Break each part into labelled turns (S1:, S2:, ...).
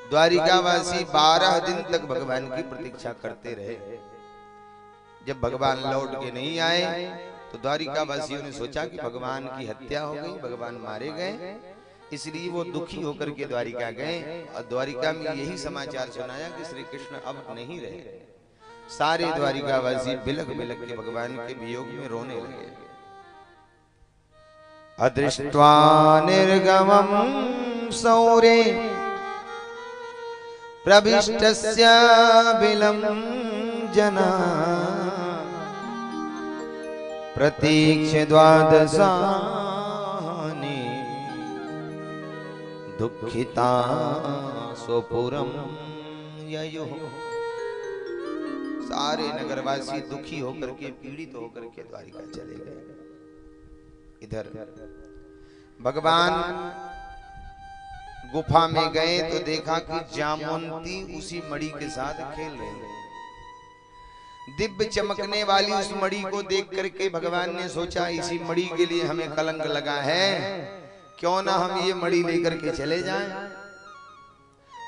S1: द्वारिकावासी 12 दिन तक भगवान की प्रतीक्षा करते रहे। जब भगवान लौट के नहीं आए तो द्वारिकावासियों ने सोचा कि भगवान की हत्या हो गई, भगवान मारे गए, इसलिए वो दुखी होकर के द्वारिका गए और द्वारिका में यही समाचार सुनाया कि श्री कृष्ण अब नहीं रहे। सारे द्वारिकावासी बिलख बिलख के भगवान के वियोग में रोने लगे। अदृष्ट्वा निर्गमं सौरे प्रविष्टस्य बिलं जना प्रतीक्ष्य द्वादशानि दुःखिता स्वपुरं ययुः। सारे नगरवासी दुखी होकर के, पीड़ित होकर के द्वारिका चले गए। इधर भगवान गुफा में गए तो देखा कि जामवंती उसी मणि के साथ खेल रही है। दिव्य चमकने वाली उस मणि को देख करके भगवान ने सोचा इसी मणि के लिए हमें कलंक लगा है, क्यों ना हम ये मणि लेकर के चले जाएं।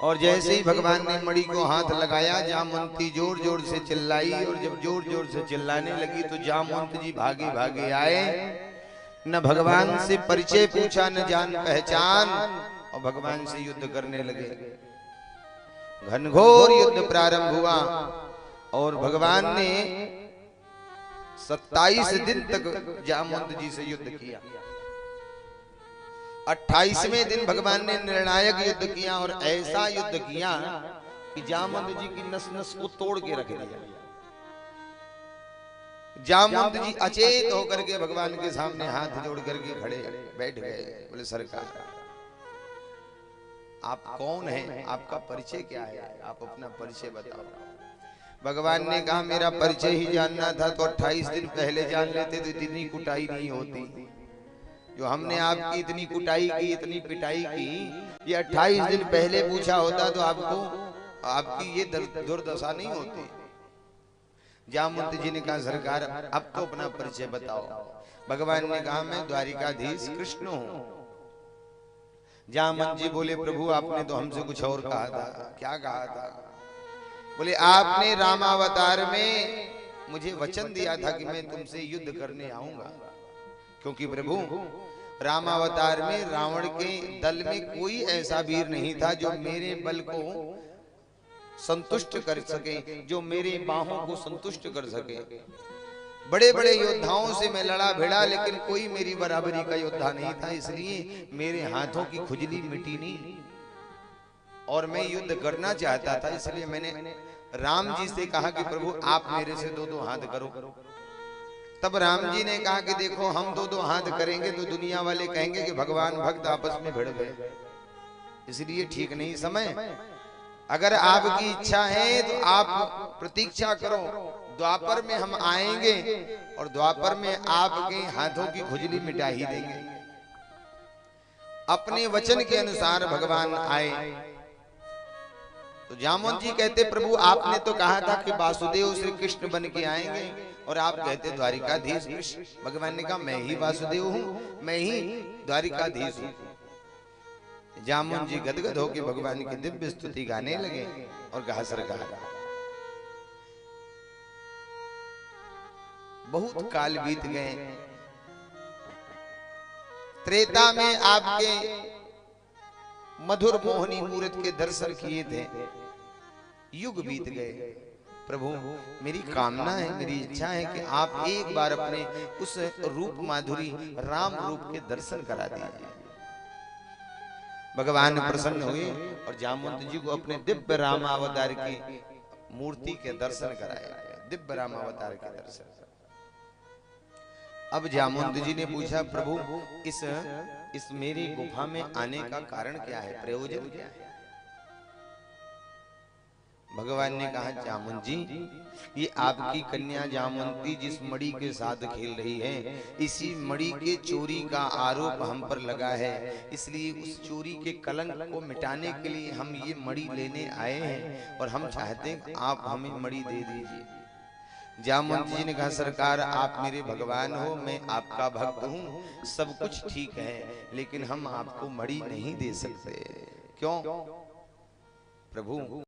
S1: और जैसे ही भगवान ने मणि को हाथ लगाया, जामवंती जोर जोर से चिल्लाई और जब जोर जोर से चिल्लाने लगी तो जामवंत जी भागे भागे आए। न भगवान से परिचय पूछा, न जान पहचान, और भगवान से युद्ध करने लगे। घनघोर युद्ध प्रारंभ हुआ और भगवान ने 27 दिन तक जामवंत जी से युद्ध किया। 28वें दिन भगवान ने निर्णायक युद्ध किया और ऐसा युद्ध किया कि जामवंत जी की नस नस को तोड़ के रख दिया। जामवंत जी अचेत होकर के भगवान के सामने हाथ जोड़ करके खड़े बैठ गए। बोले सरकार, आप कौन हैं, आपका परिचय क्या है, आप अपना परिचय बताओ। भगवान ने कहा मेरा परिचय ही जानना था तो 28 दिन पहले जान लेते तो इतनी कुटाई नहीं होती। जो हमने आपकी इतनी कुटाई की, इतनी पिटाई की, ये 28 दिन पहले पूछा होता तो आपको आपकी ये दुर्दशा नहीं होती। जामवंत जी ने कहा सरकार अब तो अपना परिचय बताओ। भगवान ने कहा मैं द्वारिकाधीश कृष्ण हूँ। जामवंत जी बोले प्रभु आपने तो हमसे कुछ और कहा था। क्या कहा था? बोले आपने रामावतार में मुझे वचन दिया था कि मैं तुमसे युद्ध करने आऊंगा, क्योंकि प्रभु रामावतार में रावण के दल में कोई ऐसा वीर नहीं था जो मेरे बल को संतुष्ट कर सके, जो मेरे बाहों को संतुष्ट कर सके। बड़े बड़े योद्धाओं से मैं लड़ा भिड़ा लेकिन कोई मेरी बराबरी का योद्धा नहीं था, इसलिए मेरे हाथों की खुजली मिटी नहीं और मैं युद्ध करना चाहता था। इसलिए मैंने राम जी से कहा कि प्रभु आप मेरे से दो दो हाथ करो। तब राम जी ने कहा कि देखो हम दो दो हाथ करेंगे तो दुनिया वाले कहेंगे कि भगवान भक्त आपस में भिड़ गए, इसलिए ठीक नहीं समय। अगर आपकी इच्छा है तो आप प्रतीक्षा करो, द्वापर में हम आएंगे और द्वापर में आपके हाथों की खुजली मिटा ही देंगे। अपने वचन के अनुसार भगवान आए तो जामवंत जी कहते प्रभु आपने तो कहा था कि वासुदेव श्री कृष्ण बन के आएंगे और आप कहते द्वारिकाधीश कृष्ण। भगवान ने कहा मैं ही वासुदेव हूँ, मैं ही द्वारिकाधीश हूँ। जामवंत जी गदगद होकर भगवान की दिव्य स्तुति गाने लगे और कहा सरकार बहुत काल बीत गए, त्रेता में आपके मधुर मोहनी मूर्त के दर्शन किए थे, युग बीत गए। प्रभु मेरी कामना है, मेरी इच्छा है कि आप एक बार अपने उस रूप माधुरी राम रूप के दर्शन करा दीजिए। भगवान प्रसन्न हुए और जामवंत जी को अपने दिव्य रामावतार की मूर्ति के दर्शन कराया, दिव्य रामावतार के दर्शन। अब जामवंत जी ने पूछा प्रभु इस मेरी गुफा में आने का कारण क्या है, प्रयोजन क्या है? भगवान ने कहा जामवंत जी ये आपकी कन्या जामवंती जिस मणि के साथ खेल रही है, इसी मणि के चोरी का आरोप हम पर लगा है, इसलिए उस चोरी के कलंक को मिटाने के लिए हम ये मणि लेने आए हैं और हम चाहते हैं आप हमें मणि दे दीजिए। जामवंत जी ने कहा सरकार आप मेरे भगवान हो, मैं आपका भक्त हूँ, सब कुछ ठीक है, लेकिन हम आपको मणि नहीं दे सकते। क्यों? प्रभु